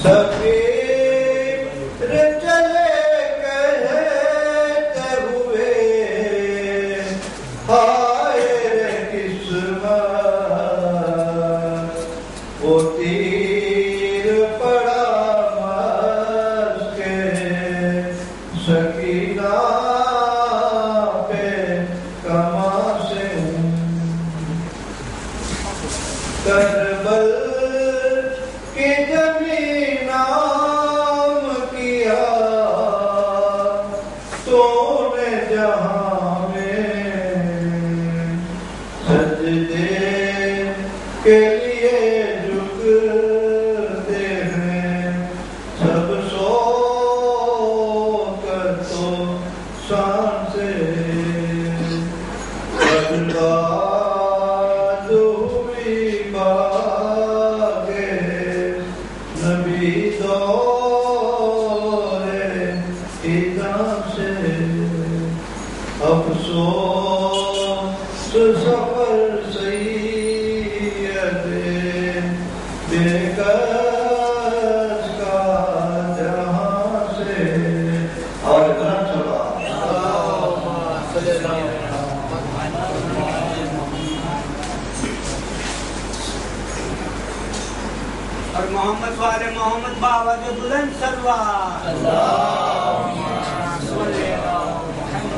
سفیر چلے کہتے محمد وآل محمد باوجہ بلند سلوات اللہم صلی علی محمد.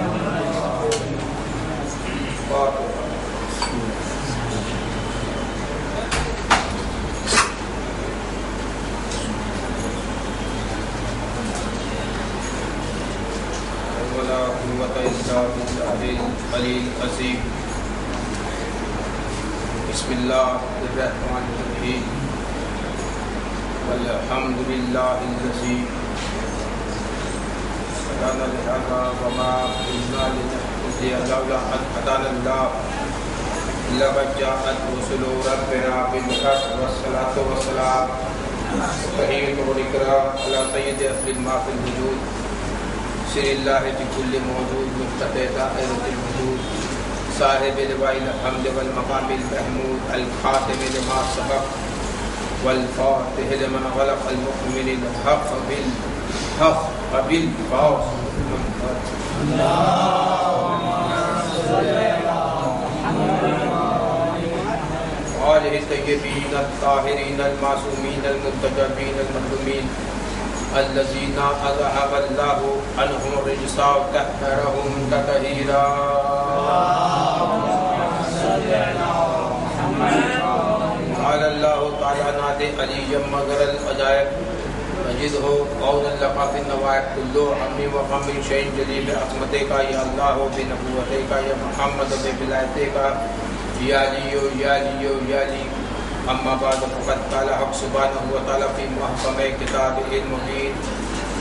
ولا قوة إلا بالله العلي العظيم. بسم الله الرحمن الرحيم. والحمد لله الذي هدانا لهذا وما كنا لنهتدي لولا أن هدانا الله لقد جاءت رسل ربنا بالحق والصلاة والسلام تحية والإكرام على سيد أهل ما في الوجود سر اللہ بكل موجود مفتتح دائرة الوجود صاحب لواء الحمد والمقام المحمود الخاتم لما سبق والفاتح لما غلق المؤمن الحق بالحق بالفوز. آلہ الطیبین الطاہرین المعصومین المنتجبین المظلومین الذين أذهب الله عنهم الرجس وطهرهم تطهيرا. قال الله تعالى نادي عليا مغر العجائب نجده قولا لك في النوائب كل هم وغم شيء جليل بعظمتك يا الله بنبوتك يا محمد بولايتك يا علي يا علي يا علي. اما بعد فقد قال حق سبحانه وتعالى في محكم كتابه المبين.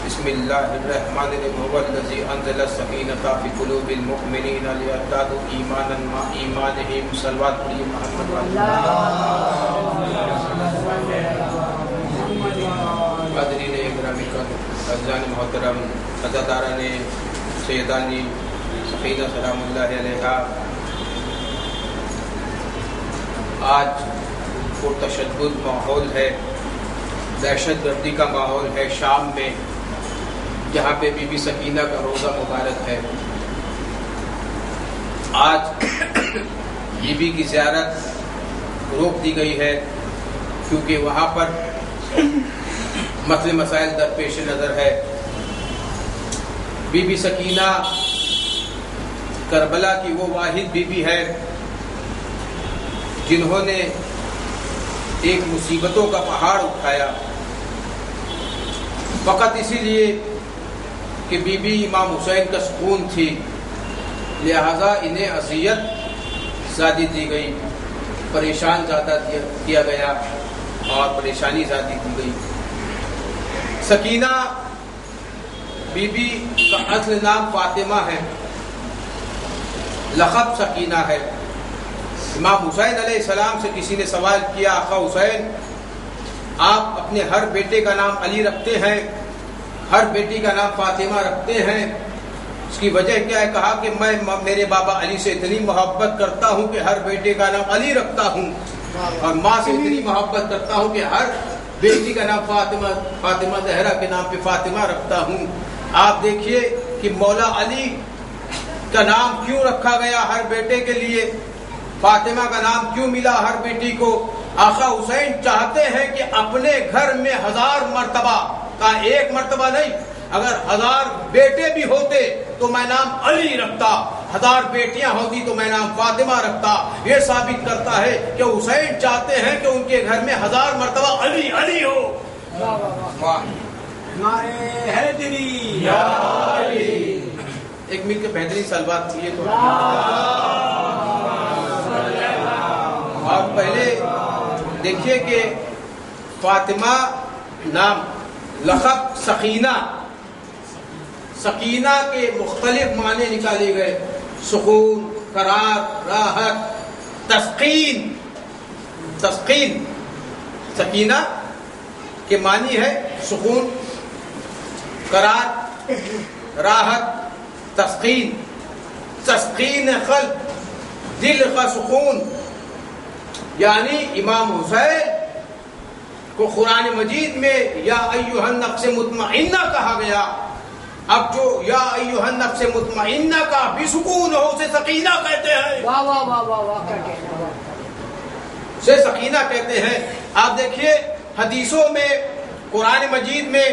بسم الله الرحمن الرحيم. هو الذي انزل السكينة في قلوب المؤمنين ليزدادوا ايمانا مع ايمانهم. صلوات علی محمد. حاضرین اکرامی عزیزان محترم عزاداران سیدانی سکینہ سلام اللہ علیہا، آج تشدد ماحول ہے، دہشت گردی کا ماحول ہے شام میں، جہاں پہ بی بی سکینہ کا روزہ مبارک ہے. آج بی بی کی زیارت روک دی گئی ہے کیونکہ وہاں پر مسئلے مسائل درپیش نظر ہے. بی بی سکینہ کربلا کی وہ واحد بی بی ہے جنہوں نے ایک مصیبتوں کا پہاڑ اٹھایا، فقط اسی لیے کہ بی بی امام حسین کا سکون تھی، لہذا انہیں اذیت زیادہ دی گئی، پریشان زیادہ کیا گیا اور پریشانی زیادہ دی گئی. سکینہ بی بی کا اصل نام فاطمہ ہے، لقب سکینہ ہے. امام حسین علیہ السلام سے کسی نے سوال کیا، آقا حسین آپ اپنے ہر بیٹے کا نام علی رکھتے ہیں، ہر بیٹی کا نام فاطمہ رکھتے ہیں، اس کی وجہ کیا ہے؟ کہا کہ میں میرے بابا علی سے اتنی محبت کرتا ہوں کہ ہر بیٹے کا نام علی رکھتا ہوں، اور ماں سے اتنی محبت کرتا ہوں کہ ہر بیٹی کا نام فاطمہ زہرا کے نام پہ فاطمہ رکھتا ہوں. آپ دیکھیے کہ مولا علی کا نام کیوں رکھا گیا ہر بیٹے کے لیے، فاطمہ کا نام کیوں ملا ہر بیٹی کو. آقا حسین چاہتے ہیں کہ اپنے گھر میں 1000 مرتبہ کا ایک مرتبہ نہیں، اگر 1000 بیٹے بھی ہوتے تو میں نام علی رکھتا، 1000 بیٹیاں ہوتی تو میں نام فاطمہ رکھتا. یہ ثابت کرتا ہے کہ حسین چاہتے ہیں کہ ان کے گھر میں 1000 مرتبہ علی علی ہو. نعرہ حیدری یا علی. ایک مل کے بہترین سلوات تھی تو. اور پہلے دیکھیے کہ فاطمہ نام لقب سکینہ، سکینہ کے مختلف معنی نکالے گئے، سکون، قرار، راحت، تسکین. تسکین سکینہ کے معنی ہے سکون، قرار، راحت، تسکین. تسکین قلب، دل کا سکون. یعنی امام حسین کو قرآن مجید میں یا ایھا النفس مطمئنہ کہا گیا. اب جو یا ایھا النفس مطمئنہ کا بھی سکون ہو اسے سکینہ کہتے ہیں. واہ واہ واہ واہ واہ کہتے ہیں، اسے سکینہ کہتے ہیں. آپ دیکھیے حدیثوں میں قرآن مجید میں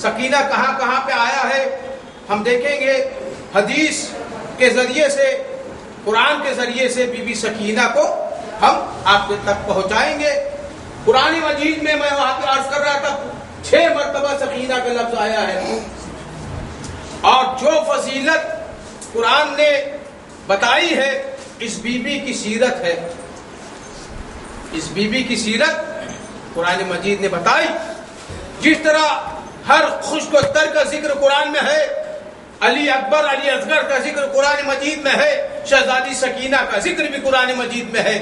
سکینہ کہاں کہاں پہ آیا ہے ہم دیکھیں گے. حدیث کے ذریعے سے قرآن کے ذریعے سے بی بی سکینہ کو ہم آپ تک پہنچائیں گے. قرآن مجید میں وہاں پہ عرض کر رہا تھا 6 مرتبہ سکینہ کا لفظ آیا ہے. اور جو فضیلت قرآن نے بتائی ہے اس بی بی کی سیرت ہے. اس بی بی کی سیرت قرآن مجید نے بتائی. جس طرح ہر خوشک و تر کا ذکر قرآن میں ہے, علی اکبر علی اصغر کا ذکر قرآن مجید میں ہے, شہزادی سکینہ کا ذکر بھی قرآن مجید میں ہے.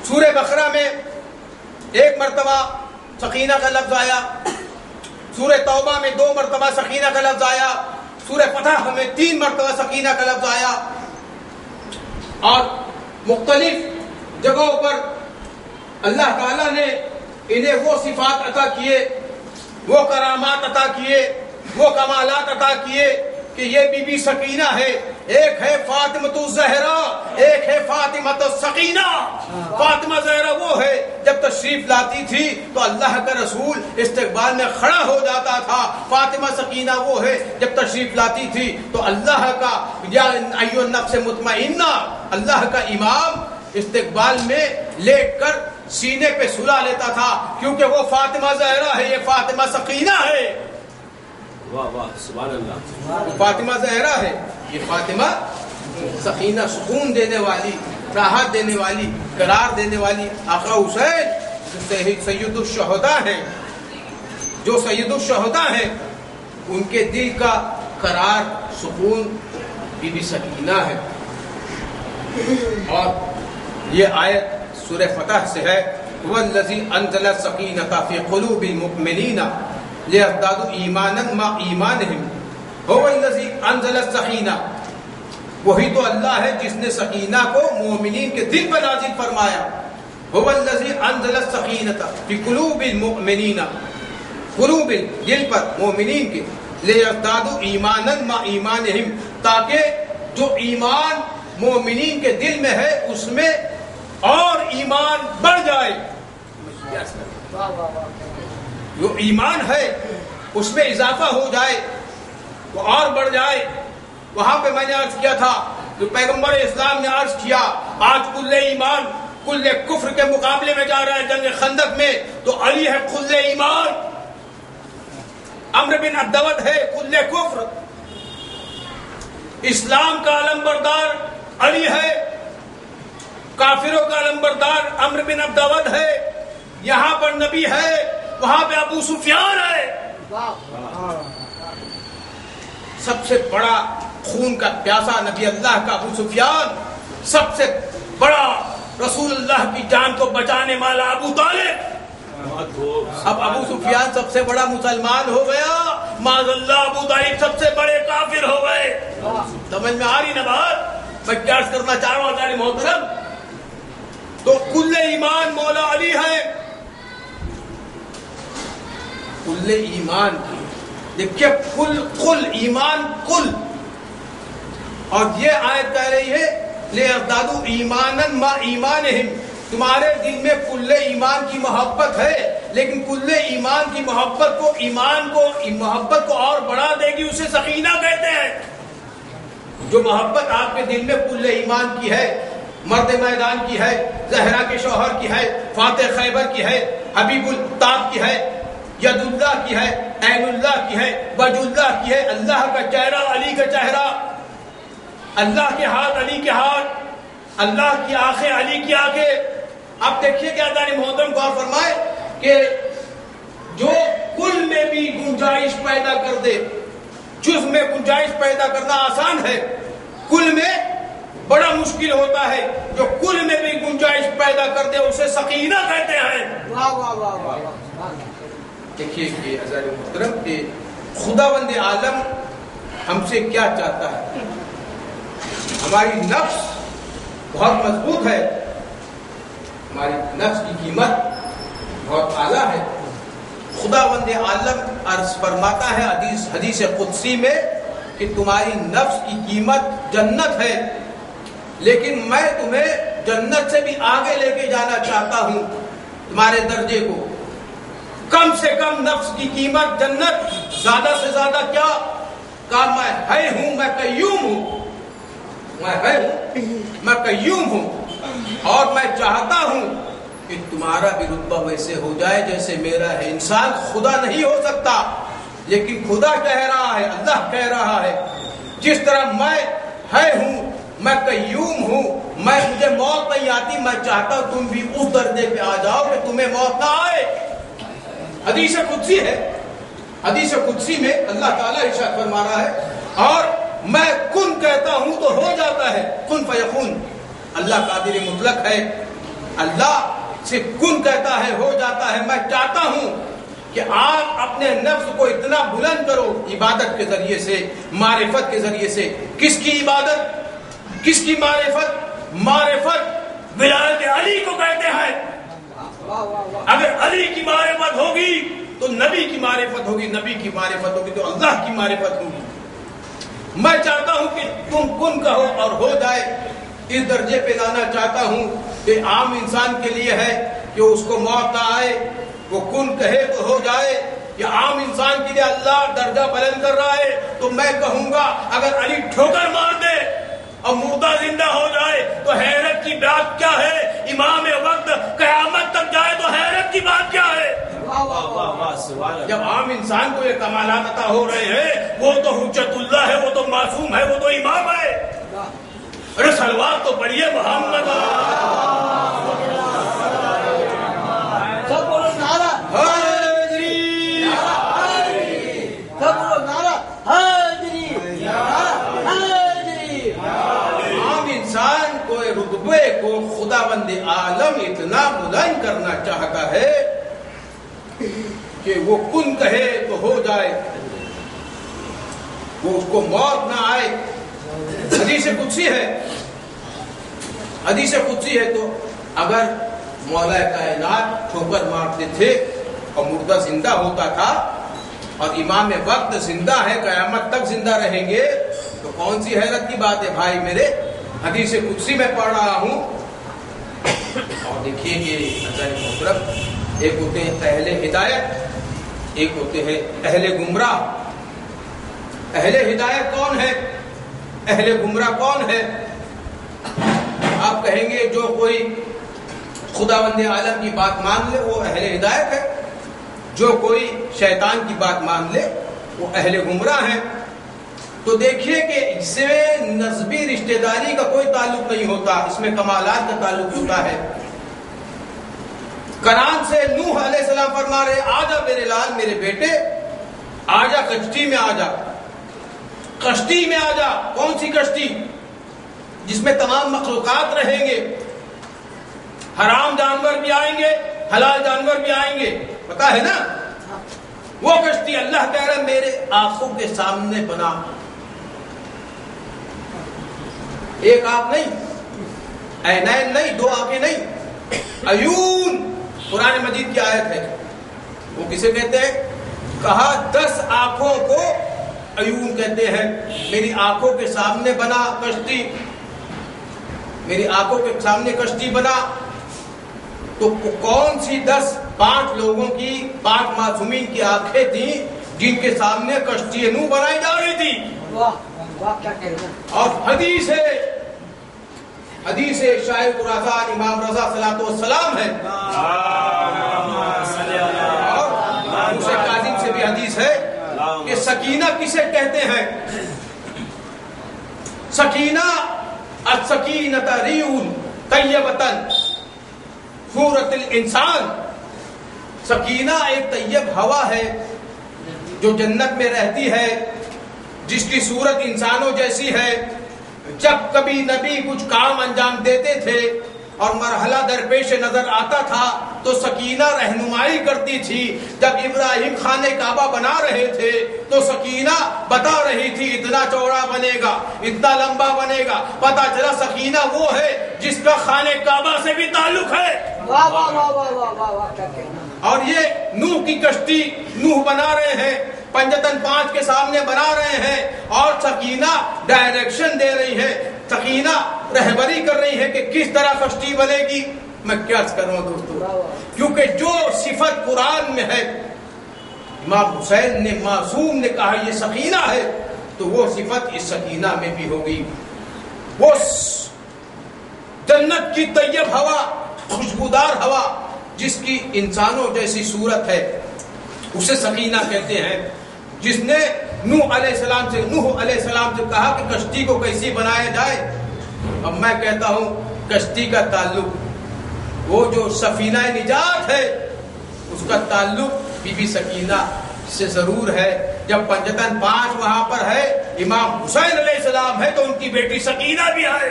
سورہ بقرہ میں 1 مرتبہ سکینہ کا لفظ آیا, سورہ توبہ میں 2 مرتبہ سکینہ کا لفظ آیا, سورہ فتح میں 3 مرتبہ سکینہ کا لفظ آیا. اور مختلف جگہوں پر اللہ تعالیٰ نے انہیں وہ صفات عطا کیے, وہ کرامات عطا کیے, وہ کمالات عطا کیے کہ یہ بی بی سکینہ ہے. ایک ہے فاطمۃ الزہرا, ایک ہے فاطمۃ السکینہ. فاطمہ زہرا وہ ہے جب تشریف لاتی تھی تو اللہ کا رسول استقبال میں کھڑا ہو جاتا تھا. فاطمہ سکینہ وہ ہے جب تشریف لاتی تھی تو اللہ کا یا ایھا النفس مطمئنہ, اللہ کا امام استقبال میں لیٹ کر سینے پہ سلا لیتا تھا, کیونکہ وہ فاطمہ زہرا ہے, یہ فاطمہ سکینہ ہے. واہ واہ سبحان اللہ. فاطمہ زہرا ہے, یہ فاطمہ سکینہ, سکون دینے والی, راحت دینے والی, قرار دینے والی. آقا حسین سید الشہداء ہیں, جو سید الشہداء ہیں ان کے دل کا قرار سکون بی بی سکینہ ہے. اور یہ آیت سورہ فتح سے ہے, والذی انزل السکینۃ فی قلوب المؤمنین لیزدادوا ایمانا مع ایمانہم. هو الذی انزل السکینہ, وہی تو اللہ ہے جس نے سکینہ کو مومنین کے دل پر نازل فرمایا. هو الذی انزل السکینۃ فی قلوب المؤمنین, قلوب دل پر مومنین کے, لیزدادوا ایمانا مع ایمانہم, تاکہ جو ایمان مومنین کے دل میں ہے اس میں اور ایمان بڑھ جائے. جو ایمان ہے اس میں اضافہ ہو جائے, وہ اور بڑھ جائے. وہاں پہ میں نے عرض کیا تھا کہ پیغمبر اسلام نے عرض کیا آج کل ایمان کل کفر کے مقابلے میں جا رہا ہے جنگ خندق میں, تو علی ہے کل ایمان, عمرو بن عبدود ہے کل کفر. اسلام کا علم بردار علی ہے, کافروں کا علم بردار عمرو بن عبدود ہے. یہاں پر نبی ہے, وہاں پہ ابو سفیان ہے. سب سے بڑا خون کا پیاسا نبی اللہ کا ابو سفیان, سب سے بڑا رسول اللہ کی جان کو بچانے والا ابو طالب. اب ابو سفیان سب سے بڑا مسلمان ہو گیا, معاذ اللہ ابو طالب سب سے بڑے کافر ہو گئے. سمجھ میں آ رہی نا بات؟ میں کیا کرنا چاہ رہا ہوں عزیز محترم. تو کل ایمان مولا علی ہے, کل ایمان. دیکھیے کل ایمان کل, اور یہ آیت کہہ رہی ہے لیزدادوا ایمانا مع ایمانہم, تمہارے دل میں کل ایمان کی محبت ہے, لیکن کل ایمان کی محبت کو ایمان کو محبت کو اور بڑھا دے گی, اسے سکینہ کہتے ہیں. جو محبت آپ کے دل میں کل ایمان کی ہے, مرد میدان کی ہے, زہرا کے شوہر کی ہے, فاتح خیبر کی ہے, حبیب الطاب کی ہے, ید اللہ کی ہے, عین اللہ کی ہے, وجہ اللہ کی ہے, اللہ کا چہرہ علی کا چہرہ, اللہ کے ہاتھ علی کے ہاتھ, اللہ کی آنکھیں علی کی آنکھیں. اب دیکھیے کیا دانی محترم غور فرمائے کہ جو کل میں بھی گنجائش پیدا کر دے, جز میں گنجائش پیدا کرنا آسان ہے, کل میں بڑا مشکل ہوتا ہے. جو کل میں بھی گنجائش پیدا کر دے اسے سکینہ کہتے ہیں. واہ واہ واہ واہ. دیکھیے کہ عزیز محترم کہ خداوند عالم ہم سے کیا چاہتا ہے. ہماری نفس بہت مضبوط ہے, ہماری نفس کی قیمت بہت اعلیٰ ہے. خداوند عالم عرض فرماتا ہے حدیث قدسی میں کہ تمہاری نفس کی قیمت جنت ہے, لیکن میں تمہیں جنت سے بھی آگے لے کے جانا چاہتا ہوں. تمہارے درجے کو. کم سے کم نفس کی قیمت جنت, زیادہ سے زیادہ کیا؟ کہا میں ہے ہوں, میں قیوم ہوں, میں ہے ہوں, میں قیوم ہوں, اور میں چاہتا ہوں کہ تمہارا بھی رتبہ ویسے ہو جائے جیسے میرا ہے. انسان خدا نہیں ہو سکتا, لیکن خدا کہہ رہا ہے, اللہ کہہ رہا ہے جس طرح میں ہے ہوں, میں قیوم ہوں, مجھے موت نہیں آتی, میں چاہتا ہوں تم بھی اس درجے پہ آ جاؤ کہ تمہیں موت نہ آئے. حدیث قدسی ہے, حدیث قدسی میں اللہ تعالیٰ ارشاد فرما رہا ہے, اور میں کن کہتا ہوں تو ہو جاتا ہے, کن فیکون. اللہ قادر مطلق ہے, اللہ سے کن کہتا ہے ہو جاتا ہے. میں چاہتا ہوں کہ آپ اپنے نفس کو اتنا بلند کرو عبادت کے ذریعے سے, معرفت کے ذریعے سے. کس کی عبادت, کس کی معرفت؟ معرفت ولایت علی کو کہتے ہیں. اگر علی کی معرفت ہوگی تو نبی کی معرفت ہوگی, نبی کی معرفت ہوگی تو اللہ کی معرفت ہوگی. میں چاہتا ہوں کہ تم کن کہو اور ہو جائے. اس درجے پہ لانا چاہتا ہوں کہ عام انسان کے لیے ہے کہ اس کو موت نہ آئے, وہ کن کہے تو ہو جائے. یا عام انسان کے لیے اللہ درجہ بلند کر رہا ہے, تو میں کہوں گا اگر علی ٹھوکر مار دے اور مردہ زندہ ہو جائے تو حیرت کی بات کیا ہے؟ امام وقت قیامت تک جائے تو حیرت کی بات کیا ہے؟ جب عام انسان کو یہ کمالات عطا ہو رہے ہیں, وہ تو حجت اللہ ہے, وہ تو معصوم ہے, وہ تو امام ہے. ارے سلوات تو پڑھیے محمد. سب بولو نعرہ حیدری, سب بولو نعرہ حیدری, نعرہ حیدری. عام انسان کو رتبے کو خداوند عالم اتنا بلند کرنا چاہتا ہے کہ وہ کن کہے تو ہو جائے, وہ اس کو موت نہ آئے. حدیث قدسی ہے, حدیث قدسی ہے. تو اگر مولا کائنات ٹھوکر مارتے تھے اور مردہ زندہ ہوتا تھا, اور امام وقت زندہ ہے, قیامت تک زندہ رہیں گے, تو کون سی حیرت کی بات ہے بھائی میرے. حدیث قدسی میں پڑھ رہا ہوں, اور دیکھیے کہ نظر محترم, ایک ہوتے ہیں اہل ہدایت, ایک ہوتے ہیں اہل گمراہ. اہل ہدایت کون ہے, اہل گمراہ کون ہے؟ آپ کہیں گے جو کوئی خداوند عالم کی بات مان لے وہ اہل ہدایت ہے, جو کوئی شیطان کی بات مان لے وہ اہل گمراہ ہے. تو دیکھیے کہ اس میں نسبی رشتہ داری کا کوئی تعلق نہیں ہوتا, اس میں کمالات کا تعلق ہوتا ہے. کنعان سے نوح علیہ السلام فرما رہے, آجا میرے لال, میرے بیٹے, آجا کشتی میں آجا, کشتی میں آجا. کون سی کشتی؟ جس میں تمام مخلوقات رہیں گے, حرام جانور بھی آئیں گے, حلال جانور بھی آئیں گے, پتا ہے نا وہ کشتی. اللہ کہہ رہا ہے میرے آنکھوں کے سامنے بنا. ایک آنکھ نہیں, عینین نہیں, دو آنکھیں نہیں, عیون. قرآن مجید کی آیت ہے. وہ کسے کہتے ہیں؟ کہا 10 آنکھوں کو عیون کہتے ہیں. میری آنکھوں کے سامنے بنا کشتی, میری آنکھوں کے سامنے کشتی بنا. تو کون سی 5 لوگوں کی, 5 معصومین کی آنکھیں تھیں جن کے سامنے کشتی نوح بنائی جا رہی تھی. واہ کیا کہنا. اور حدیث ہے, حدیث شاہ خراسان امام رضا صلاۃ والسلام ہے, اور موسیٰ کاظم سے بھی حدیث ہے کہ سکینہ کسے کہتے ہیں؟ سکینہ السکینۃ ریح طیبۃ صورت الانسان. سکینہ ایک طیب ہوا ہے جو جنت میں رہتی ہے, جس کی صورت انسانوں جیسی ہے. جب کبھی نبی کچھ کام انجام دیتے تھے اور مرحلہ درپیش نظر آتا تھا تو سکینہ رہنمائی کرتی تھی. جب ابراہیم خانہ کعبہ بنا رہے تھے تو سکینہ بتا رہی تھی اتنا چوڑا بنے گا, اتنا لمبا بنے گا. پتا چلا سکینہ وہ ہے جس کا خانہ کعبہ سے بھی تعلق ہے. واہ واہ واہ واہ واہ واہ واہ کیا کہنا. اور یہ نوح کی کشتی نوح بنا رہے ہیں, پنجتن 5 کے سامنے بنا رہے ہیں, اور سکینہ ڈائریکشن دے رہی ہے, سکینہ رہبری کر رہی ہے کہ کس طرح کشتی بنے گی. میں کیا کروں دوستو، کیونکہ جو صفت قرآن میں ہے، امام حسین نے معصوم نے کہا یہ سکینہ ہے، تو وہ صفت اس سکینہ میں بھی ہوگی۔ وہ جنت کی طیب ہوا، خوشبودار ہوا جس کی انسانوں جیسی صورت ہے، اسے سکینہ کہتے ہیں۔ جس نے نوح علیہ السلام سے کہا کہ کشتی کو کیسی بنایا جائے، اب میں کہتا ہوں کشتی کا تعلق وہ جو سفینہ نجات ہے اس کا تعلق بی بی سکینہ سے ضرور ہے۔ جب پنجتن 5 وہاں پر ہے، امام حسین علیہ السلام ہے، تو ان کی بیٹی سکینہ بھی ہے۔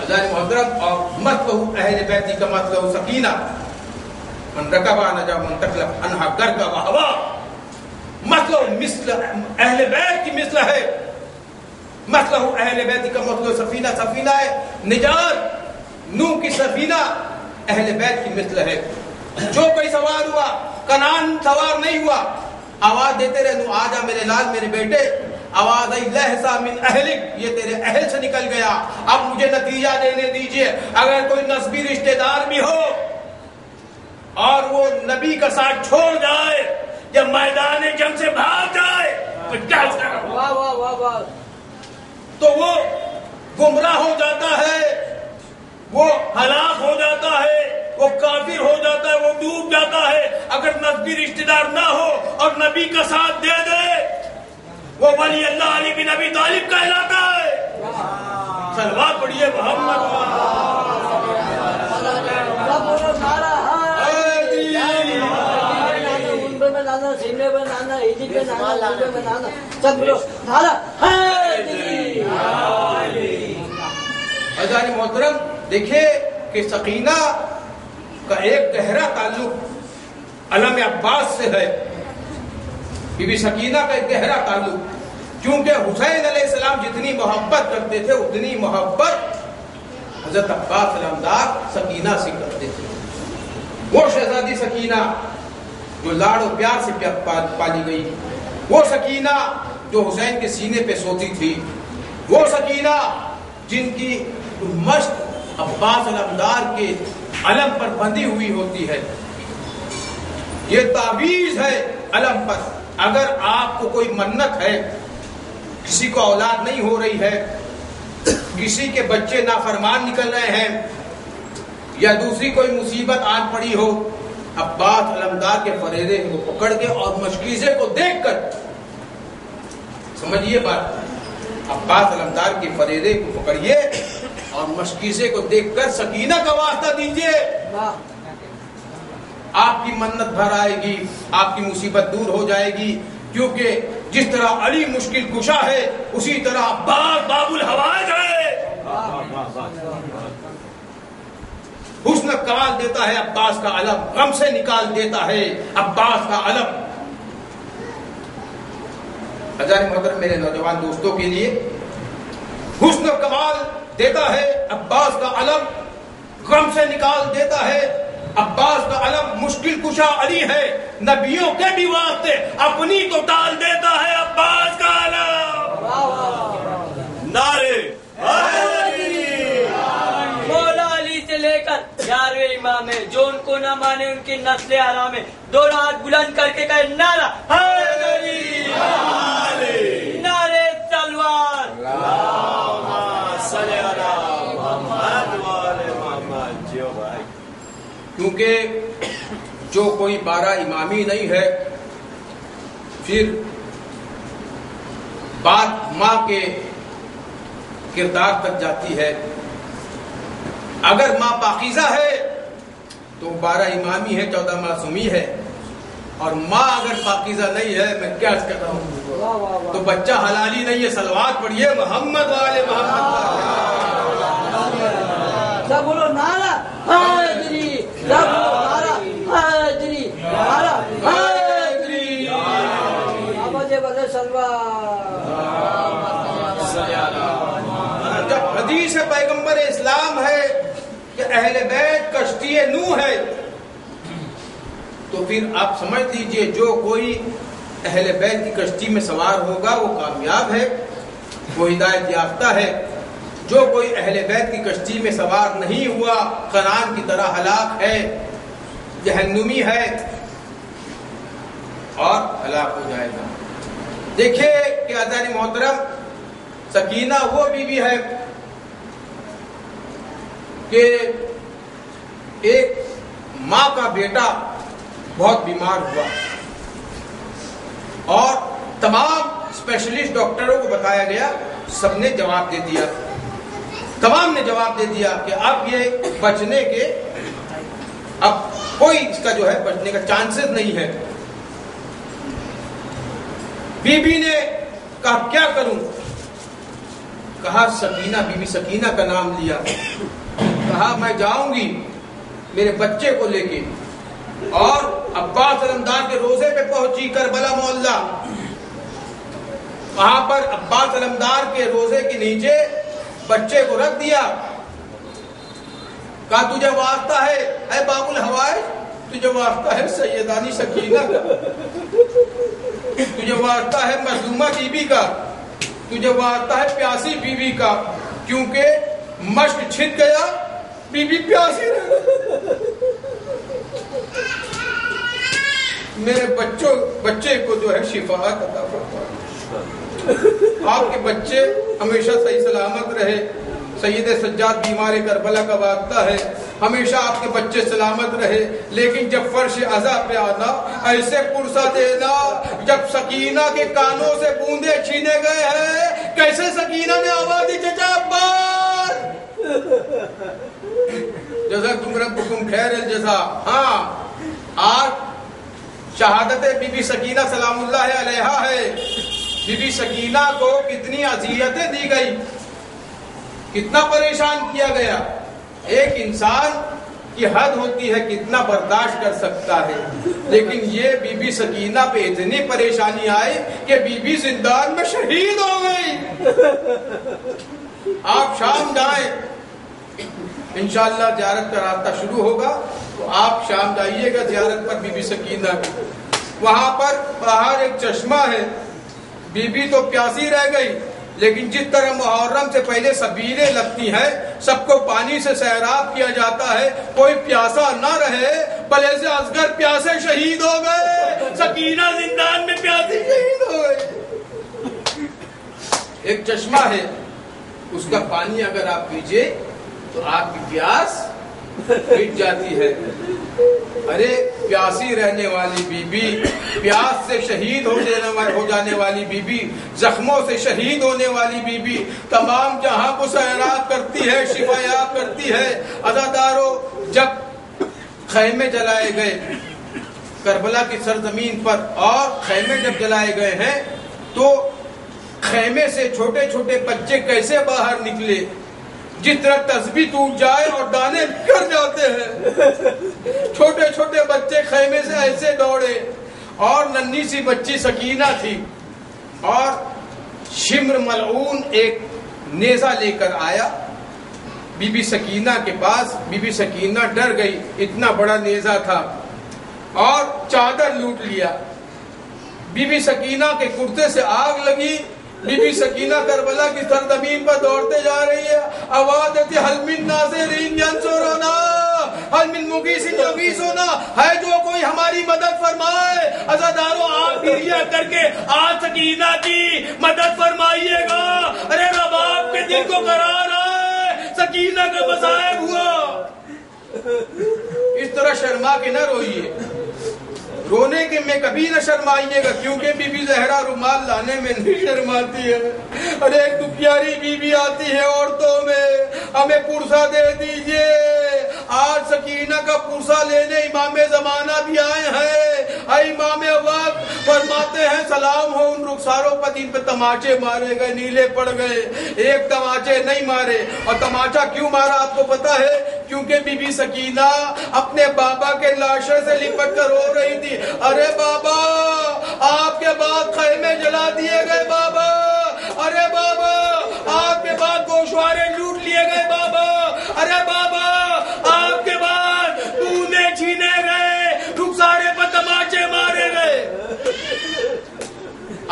عزیز محترم، اور مطلب اہل بیتی کا مطلب سکینہ، من رکبہ نجا من تکلف انہا گر کا وہوا، مطلب مثل اہل بیت کی مثل ہے۔ مطلب اہل بیت کا مطلب سفینہ، سفینہ ہے نجات، نوح کی سفینہ اہل بیت کی مثل ہے۔ جو کوئی سوار ہوا، کنعان سوار نہیں ہوا، آواز دیتے رہے نو آجا میرے لال میرے بیٹے، آواز آئی لہسا من اہلک، یہ تیرے اہل سے نکل گیا۔ اب مجھے نتیجہ دینے دیجئے، اگر کوئی نسبی رشتہ دار بھی ہو اور وہ نبی کا ساتھ چھوڑ جائے یا میدان جنگ سے بھاگ جائے تو کیا ہوگا؟ تو وہ گمراہ ہو جاتا ہے، وہ ہلاک ہو جاتا ہے، وہ کافر ہو جاتا ہے، وہ ڈوب جاتا ہے۔ اگر نسبی رشتہ دار نہ ہو اور نبی کا ساتھ دے دے، وہ ولی اللہ علی بن ابی طالب کہلاتا ہے۔ صلوات پڑھیے محمد سینے بنانا، عیدی بنانا، بنانا، سب لوگ عزیز محترم، دیکھیں کہ سکینہ کا ایک گہرا تعلق علم عباس سے ہے۔ بی بی سکینہ کا ایک گہرا تعلق، کیونکہ حسین علیہ السلام جتنی محبت کرتے تھے اتنی محبت حضرت عباس علمدار سکینہ سے کرتے تھے۔ وہ شہزادی سکینہ جو لاڑ و پیار سے پالی گئی، وہ سکینہ جو حسین کے سینے پہ سوتی تھی، وہ سکینہ جن کی مشق عباس علمدار کے علم پر بندھی ہوئی ہوتی ہے۔ یہ تعویذ ہے علم پر۔ اگر آپ کو کوئی منت ہے، کسی کو اولاد نہیں ہو رہی ہے، کسی کے بچے نافرمان نکل رہے ہیں، یا دوسری کوئی مصیبت آن پڑی ہو، عباس علمدار کے فریضے کو پکڑ کے اور مشکیزے کو دیکھ کر، سمجھیے بات، عباس علمدار کے فریضے کو پکڑیے اور مشکیزے کو دیکھ کر سکینہ کا واسطہ دیجیے، آپ کی منت بھر آئے گی، آپ کی مصیبت دور ہو جائے گی۔ کیونکہ جس طرح علی مشکل کشا ہے، اسی طرح عباس باب الحوائج ہے۔ حسن کمال دیتا ہے عباس کا علم، غم سے نکال دیتا ہے عباس کا علم۔ عزیز محترم، میرے نوجوان دوستوں کے لیے حسن کمال دیتا ہے عباس کا علم، غم سے نکال دیتا ہے عباس کا علم۔ مشکل کشا علی ہے، نبیوں کے بھی واسطے اپنی تو ٹال دیتا ہے عباس کا علم۔ نعرے مولا علی سے لے کر 11ویں امام ہے، جو ان کو نہ مانے ان کی نسل حرام ہے۔ دونوں ہاتھ بلند کر کے کہے نعرہ حیدری، نعرے تلوار، کیونکہ جو کوئی 12 امامی نہیں ہے، پھر بات ماں کے کردار تک جاتی ہے۔ اگر ماں پاکیزہ ہے تو 12 امامی ہے، 14 معصومی ہے، اور ماں اگر پاکیزہ نہیں ہے، میں کیا کہتا ہوں، تو بچہ حلالی نہیں ہے۔ صلوات پڑھیے محمد والے محمد۔ سب بولو نعرہ حیدری، سب بولو نعرہ حیدری، نعرہ حیدری، آواز بدل سلوار۔ جب حدیث پیغمبر اسلام ہے کہ اہل بیت کشتی نوح ہے، تو پھر آپ سمجھ لیجئے جو کوئی اہل بیت کی کشتی میں سوار ہوگا وہ کامیاب ہے، وہ ہدایت یافتہ ہے۔ جو کوئی اہل بیت کی کشتی میں سوار نہیں ہوا قنان کی طرح ہلاک ہے، جہنمی ہے اور ہلاک ہو جائے گا۔ دیکھیں کہ عزیزان محترم، سکینہ وہ بیوی ہے کہ ایک ماں کا بیٹا بہت بیمار ہوا اور تمام اسپیشلسٹ ڈاکٹروں کو بتایا گیا، سب نے جواب دے دیا، تمام نے جواب دے دیا کہ اب یہ بچنے کے اب کوئی اس کا جو ہے بچنے کا چانسز نہیں ہے۔ بی بی نے کہا کیا کروں؟ کہا سکینہ، بی بی سکینہ کا نام لیا، کہا میں جاؤں گی میرے بچے کو لے کے، اور عباس علمدار کے روزے پہ پہنچی کربلا محلہ، وہاں پر عباس علمدار کے روزے کے نیچے بچے کو رکھ دیا، کہا تجھے واسطہ ہے اے باب الحوائج، تجھے واسطہ ہے سیدانی سکینہ کا، تجھے واسطہ ہے مظلومہ بی بی کا، تجھے واسطہ ہے پیاسی بی بی کا، کیونکہ مشک چھن گیا، بی بی پیاسی رہ گئی۔ میرے بچے کو جو ہے شفاعت عطا فرما، آپ کے بچے ہمیشہ صحیح سلامت رہے۔ سید سجاد بیمار کربلا کا واسطہ ہے، ہمیشہ آپ کے بچے سلامت رہے، لیکن جب فرش عزا پہ آنا ایسے پرسہ دینا، جب سکینہ کے کانوں سے بوندے چھینے گئے ہیں، کیسے سکینہ نے آواز دی چچا عباس، جزاکم ربکم خیر الجزا۔ ہاں، آج شہادت بی بی سکینہ سلام اللہ علیہا ہے۔ بی بی سکینہ کو کتنی اذیتیں دی گئی، کتنا پریشان کیا گیا۔ ایک انسان کی حد ہوتی ہے کتنا برداشت کر سکتا ہے، لیکن یہ بی بی سکینہ پہ اتنی پریشانی آئی کہ بی بی زندان میں شہید ہو گئی۔ آپ شام جائیں، انشاءاللہ زیارت کا راستہ شروع ہوگا تو آپ شام جائیے گا زیارت پر بی بی سکینہ کی۔ وہاں پر باہر ایک چشمہ ہے، بی بی تو پیاسی رہ گئی، لیکن جس طرح محرم سے پہلے سبیلیں لگتی ہیں، سب کو پانی سے سیراب کیا جاتا ہے، کوئی پیاسا نہ رہے، بلے سے اصغر پیاسے شہید ہو گئے، سکینہ زندان میں پیاسی شہید ہو گئے۔ ایک چشمہ ہے، اس کا پانی اگر آپ پیجئے تو آپ کی پیاس مٹ جاتی ہے۔ ارے پیاسی رہنے والی بی بی، پیاس سے شہید ہو جانے والی بی بی، زخموں سے شہید ہونے والی بی بی، تمام جہاں کو سیراب کرتی ہے، شفایاب کرتی ہے۔ عزادارو، جب خیمے جلائے گئے کربلا کی سرزمین پر، اور خیمے جب جلائے گئے ہیں تو خیمے سے چھوٹے چھوٹے بچے کیسے باہر نکلے، جس طرح تسبیح ٹوٹ جائے اور دانے گر جاتے ہیں، چھوٹے چھوٹے بچے خیمے سے ایسے دوڑے، اور ننھی سی بچی سکینہ تھی، اور شمر ملعون ایک نیزہ لے کر آیا بی بی سکینہ کے پاس۔ بی بی سکینہ ڈر گئی، اتنا بڑا نیزہ تھا، اور چادر لوٹ لیا۔ بی بی سکینہ کے کرتے سے آگ لگی، بی بی سکینہ کربلا کی سرزمین پر دوڑتے جا رہی ہے، آواز دیتی حل من ناصرین ینصرنا، حل من مغیث یغیثنا، ہے جو کوئی ہماری مدد فرمائے۔ عزادارو، آپ گریہ کر کے آج سکینہ کی مدد فرمائیے گا۔ ارے رب آپ کے دل کو قرار آئے، سکینہ کا مصائب ہوا۔ اس طرح شرما کے نہ روئیے، رونے کے میں کبھی نہ شرمائیے گا، کیونکہ بی بی زہرا رومال لانے میں نہیں شرماتی ہے۔ ارے ایک تو پیاری بی بی آتی ہے عورتوں میں، ہمیں پرسہ دے دیجئے۔ آج سکینہ کا پرسہ لینے امام زمانہ بھی آئے ہیں۔ اے امام وقت فرماتے ہیں سلام ہو ان رخساروں پر جن پہ تماچے مارے گئے، نیلے پڑ گئے، ایک تماچے نہیں مارے۔ اور تماچا کیوں مارا آپ کو پتا ہے؟ کیونکہ بی بی سکینہ اپنے بابا کے لاشے سے لپٹ کر رو رہی تھی، ارے بابا آپ کے بعد خیمے جلا دیے گئے بابا، ارے بابا آپ کے بعد گوشوارے لوٹ لیے گئے بابا، ارے بابا آپ کے بعد تونے چھینے گئے، رخسارے پر تماچے مارے گئے۔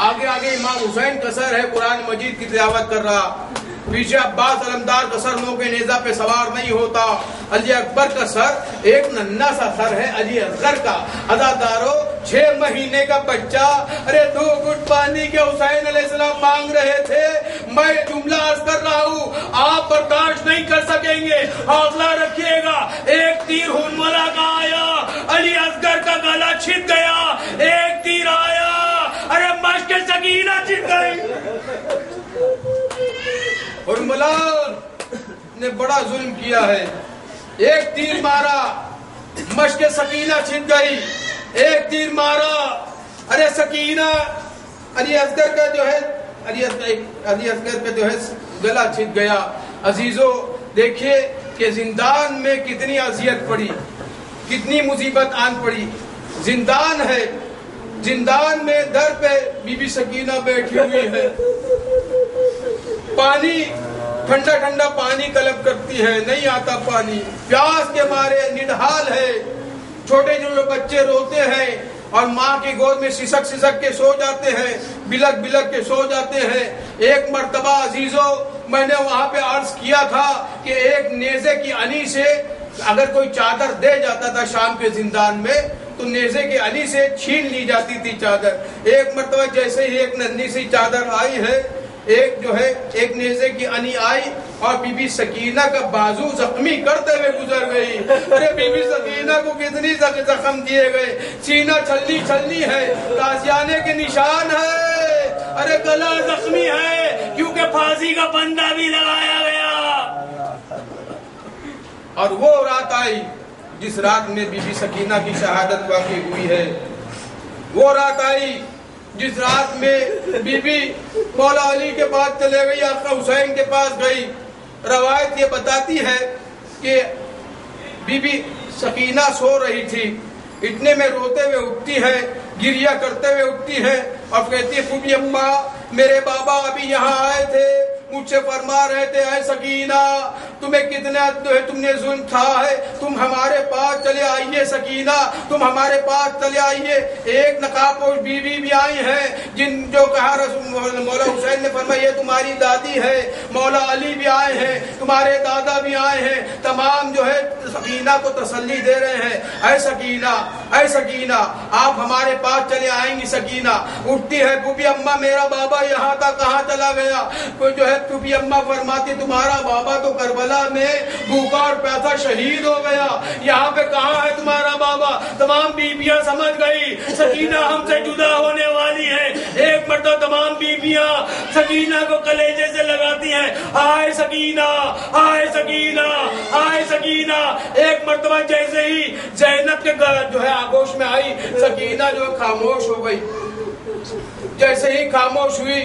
آگے آگے امام حسین کا سر ہے، قرآن مجید کی تلاوت کر رہا، پیچھے عباس علمدار کا سر نو کے نیزہ پہ سوار نہیں ہوتا، علی اکبر کا سر ایک ننھا سا سر ہے علی اصغر کا۔ عزادارو 6 مہینے کا بچہ، ارے 2 گھٹ پانی کے حسین علیہ السلام مانگ رہے تھے۔ میں جملہ عرض کر رہا ہوں، آپ برداشت نہیں کر سکیں گے، حوصلہ رکھیے گا۔ ایک تیر ہرملہ کا آیا، علی اصغر کا گلا چھپ گیا۔ ایک تیر آیا، ارے مشق سکینہ چھپ گئی۔ ہرملہ نے بڑا ظلم کیا ہے، ایک تیر مارا، مشق سکینہ چھپ گئی۔ ایک تیر مارا، ارے سکینہ علی اصغر کا جو ہے علی اصغر کا جو ہے گلا چھپ گیا۔ عزیزو دیکھیے کہ زندان میں کتنی اذیت پڑی، کتنی مصیبت آن پڑی۔ زندان ہے، زندان میں در پہ بی بی سکینہ بیٹھی ہوئی ہے، پانی ٹھنڈا ٹھنڈا پانی طلب کرتی ہے، نہیں آتا پانی، پیاس کے مارے نڈھال ہے۔ چھوٹے جو بچے روتے ہیں اور ماں کی گود میں سسک سسک کے سو جاتے ہیں، بلک بلک کے سو جاتے ہیں۔ ایک مرتبہ عزیزو میں نے وہاں پہ عرض کیا تھا کہ ایک نیزے کی انی سے اگر کوئی چادر دے جاتا تھا شام کے زندان میں تو نیزے کی انی سے چھین لی جاتی تھی چادر۔ ایک مرتبہ جیسے ہی ایک ننھی سی چادر آئی ہے، ایک نیزے کی انی آئی اور بی بی سکینہ کا بازو زخمی کرتے ہوئے گزر گئی۔ ارے بی بی سکینہ کو کتنی زخم دیے گئے، سینہ چھلنی چھلنی ہے، تازیانے کے نشان ہے، ارے گلا زخمی ہے کیونکہ پھانسی کا پھندا بھی لگایا گیا۔ اور وہ رات آئی جس رات میں بی بی سکینہ کی شہادت واقع ہوئی ہے، وہ رات آئی جس رات میں بی بی مولا علی کے پاس چلے گئی، آقا حسین کے پاس گئی۔ روایت یہ بتاتی ہے کہ بی بی سکینہ سو رہی تھی، اتنے میں روتے ہوئے اٹھتی ہے، گریہ کرتے ہوئے اٹھتی ہے اور کہتی ہے پھوپھی اماں میرے بابا ابھی یہاں آئے تھے، مجھ سے فرما رہے تھے اے سکینہ تمہیں کتنا تم نے ظلم کھا ہے، تم ہمارے پاس چلے آئیے سکینہ، تم ہمارے پاس چلے آئیے۔ ایک نقاب پوش بیوی بھی آئی ہیں جن جو کہا مولا حسین نے فرمایا یہ تمہاری دادی ہے، مولا علی بھی آئے ہیں، تمہارے دادا بھی آئے ہیں، تمام جو ہے سکینہ کو تسلی دے رہے ہیں، اے سکینہ اے سکینہ آپ ہمارے پاس چلے آئیں گی۔ سکینہ اٹھتی ہے، پھوپھی اماں میرا بابا یہاں تک کہاں چلا گیا؟ کوئی جو ہے پھوپھی اماں فرماتی تمہارا بابا تو کربلا میں بھوکا اور پیاسا شہید ہو گیا، یہاں پہ کہاں ہے تمہارا بابا؟ تمام بیبیاں سمجھ گئی سکینہ ہم سے جدا ہونے والی ہے۔ ایک مرتبہ تمام بیبیاں سکینہ کو کلیجے سے لگاتی ہیں، آئے سکینہ آئے سکینہ آئے سکینہ۔ ایک مرتبہ جیسے ہی زینب کے جو ہے آگوش میں آئی، سکینہ جو ہے خاموش ہو گئی۔ جیسے ہی خاموش ہوئی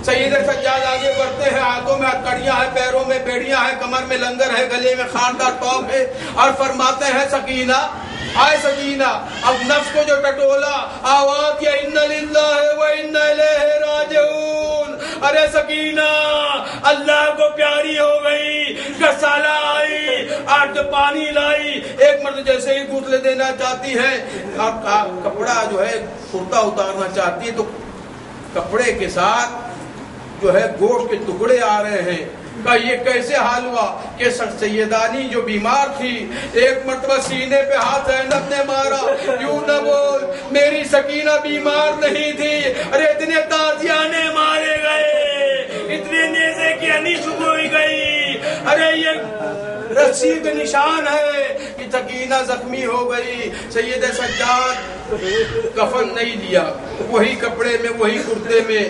سید سجاد آگے بڑھتے ہیں، ہاتھوں میں ہتھکڑیاں ہیں، پیروں میں بیڑیاں ہیں، کمر میں لنگر ہے، گلے میں خاردار ٹوپ ہے اور فرماتے ہیں سکینہ آئے سکینہ۔ اب نفس کو جو ٹٹولا آواز یا ان للہ و انا الیہ راجعون، ارے سکینہ اللہ کو پیاری ہو گئی، گسالہ آئی اور جو پانی لائی، ایک مرد جیسے ہی غسل دینا چاہتی ہے اور کپڑا جو ہے کرتا اتارنا چاہتی ہے تو کپڑے کے ساتھ جو ہے گوشت کے ٹکڑے آ رہے ہیں۔ کہ یہ کیسے حال ہوا کہ سیدانی جو بیمار تھی ایک مرتبہ سینے پہ ہاتھ زینب نے مارا، یوں نہ بول میری سکینہ بیمار نہیں تھی، ارے اتنے تازیانے مارے گئے، اتنے نیزے کی انی چھپوئی گئی، ارے یہ رسی کے نشان ہے کہ سکینہ زخمی ہو گئی۔ سید سجاد کفن نہیں لیا، وہی کپڑے میں وہی کرتے میں،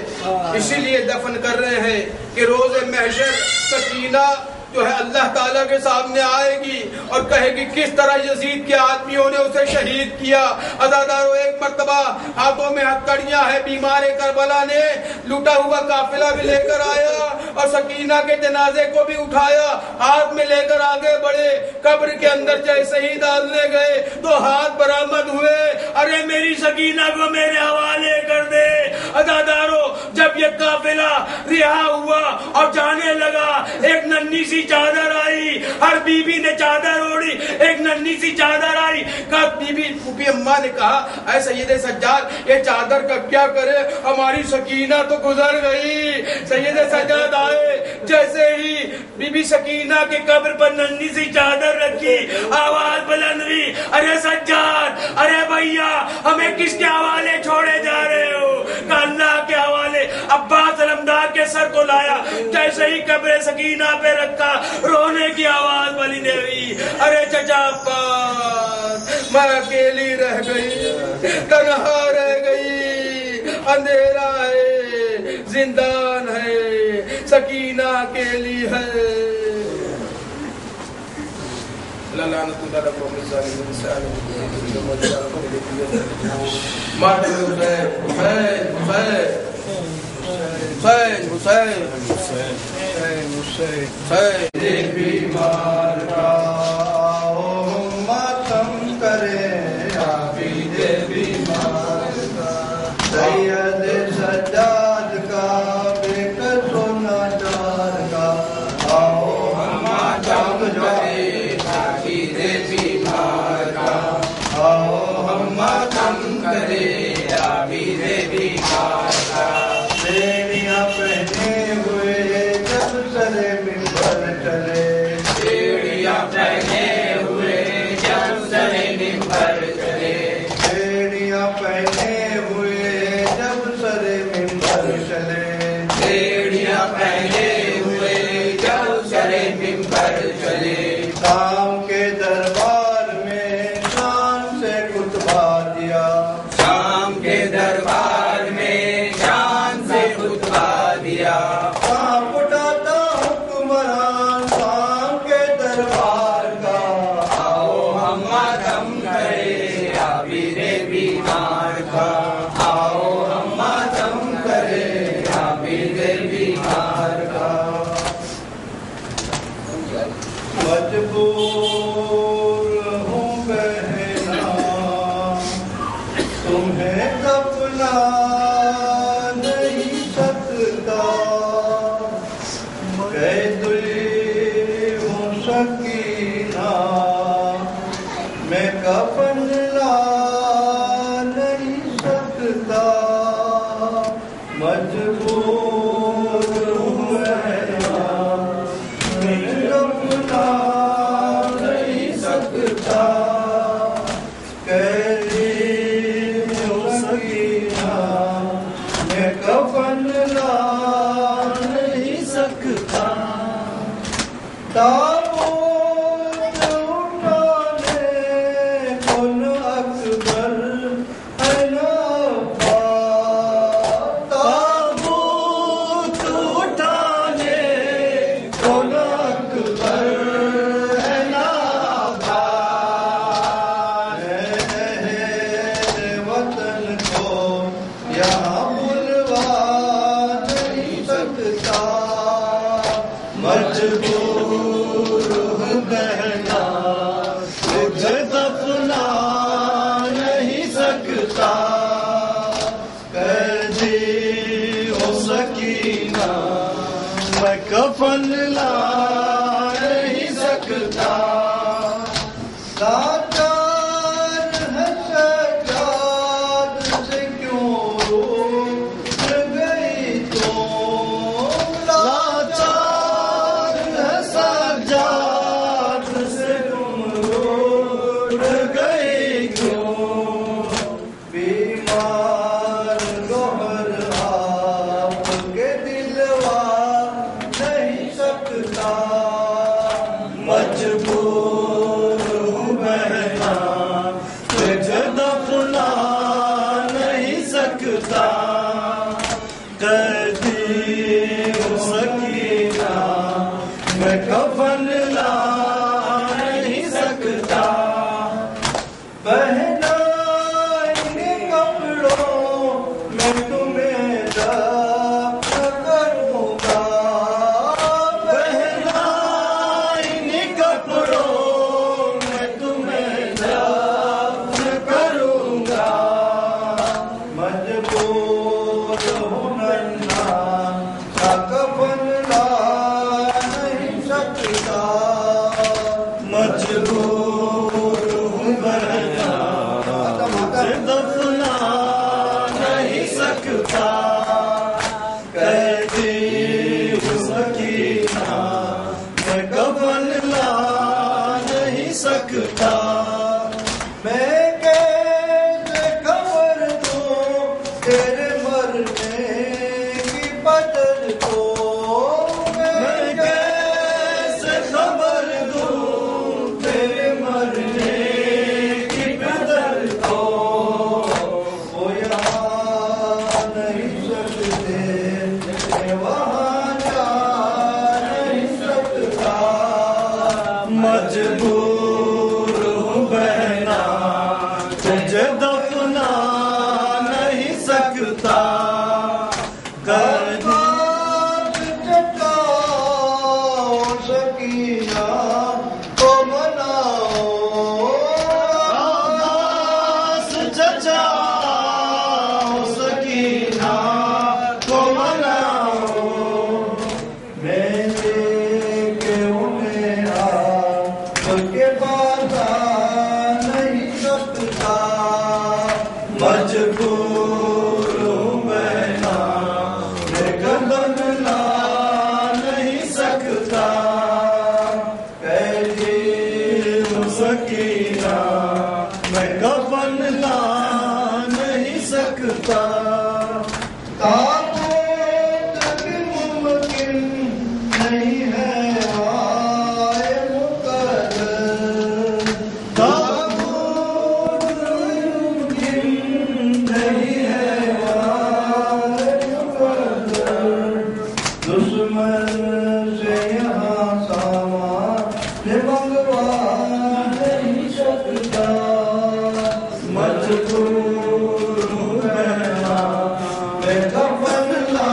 اسی لیے دفن کر رہے ہیں کہ روز محشر سکینہ جو ہے اللہ تعالیٰ کے سامنے آئے گی اور کہے گی کس طرح یزید کے آدمیوں نے اسے شہید کیا۔ عزادارو ایک مرتبہ ہاتھوں میں ہتھکڑیاں ہیں، بیمار کربلا نے لوٹا ہوا قافلہ بھی لے کر آیا اور سکینہ کے جنازے کو بھی اٹھایا، ہاتھ میں لے کر آگے بڑھے، قبر کے اندر جیسے ہی ڈالنے گئے تو ہاتھ برآمد ہوئے، ارے میری سکینہ کو میرے حوالے کر دے، عزادارو جب یہ قافلہ رہا ہوا اور جانے لگا ایک ننھی سی چادر آئی ہر بی بی نے چادر اوڑی ایک ننھی سی چادر آئی بی بی پھوپھی اماں نے کہا اے سید سجاد یہ چادر کا کیا کرے ہماری سکینہ تو گزر گئی سید سجاد آئے جیسے ہی بی بی سکینہ کے قبر پر ننھی سی چادر رکھی آواز بلند ہوئی ارے سجاد ارے بھیا ہمیں کس کے حوالے چھوڑے جا رہے ہو کہ اللہ کے حوالے عباس علمدار کے سر کو لایا جیسے ہی قبر سکینہ پہ رکھا رونے کی آواز بلند ہوئی ارے چچا عباس میں اکیلی رہ گئی تنہا رہ گئی اندھیرا ہے زندان ہے سکینہ اکیلی ہے بیمار کا ماتم کرے عابد بیمار کا سید سجاد کا بے کس و ناچار کا آؤ ہم ماتم کرے عابد بیمار کا آؤ ہم ماتم کرے عابد بیمار کا بیڑیاں پہنے ہوئے جب سرے منبر چلے بیڑیاں پہنے ہوئے جب سرے منبر چلے بیڑیاں پہنے ہوئے جب سرے منبر چلے بیڑیاں پہنے ہوئے جب سرے منبر چلے شام کے دربار میں شان سے خطبہ دیا شام کے دربار میں شان سے خطبہ دیا کام اٹھاتا حکمران شام کے دربار کا آؤ ہم ماتم کرے عابد بیمار کا آؤ ہم ماتم کرے عابد بیمار کا مجبور ہوں بہنا تمہیں اپنا نہیں سکتا کہہ دلی ہوں سکینہ میں کفن لا نہیں سکتا مجبور ہوں بہنا میں اپنا نہیں سکتا میں کفن لا نہیں سکتا تابوت اٹھانے کن اکبر ہے نا تابوت اٹھانے کن اکبر ہے نا وطن کو یہاں بلوا نہیں سکتا مجبور ہوں بہنا تجھے دفنا نہیں سکتا قیدی ہو سکینہ میں کفن لا نہیں سکتا لاچار ہے سجاد سے کیوں روٹ گئی تو لاچار ہے سجاد سے تم روٹ گئی کیوں بیمار گوہر آپ کے دلوا نہیں سکتا مجبور ہوں بہنا تجھے دفنا نہیں سکتا قیدی ہوں سکینہ میں کفن لا نہیں سکتا پہنا ان کپڑوں میں تمہیں دفن کروں گا پہنا ان کپڑوں میں تمہیں دفن کروں گا مجبور دفنا نہیں سکتا قیدی سکینہ میں کفن لا نہیں سکتا میں کیسے خبر دوں تیرے مرنے کی بدل کو میں کیسے خبر دوں تیرے مرنے کی بدل کو وہ یہاں نہیں سکتے میں وہاں جا نہیں سکتا مجبور ہوں بہنا تجھے دفنا نہیں سکتا کربات چٹاؤ سکینہ کو مناؤ عباس چچاؤ سکینہ کو مناؤ میں کے میرا کے بعد نہیں سکتا مجبور ہوں بہنا میں قدم لا نہیں سکتا قیدی ہوں سکینہ میں کفن لا نہیں سکتا تابوت بھی ممکن نہیں ہے آئے مقدر تابوت ممکن نہیں ہے آئے مقدر دشمن سے یہاں سامان منگوا نہیں سکتا مجبور ہوں بہنا میں کفن لا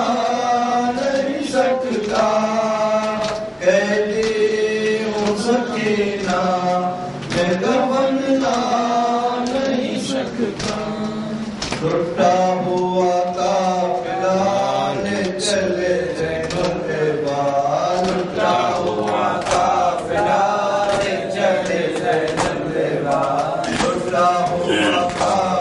نہیں سکتا قیدی ہوں سکینہ میں کفن لا نہیں سکتا ٹوٹا ہوا قافلہ لے چلے زینب کے بعد ٹوٹا ہوا قافلہ لے چلے زینب کے بعد ٹوٹا ہوا قافلہ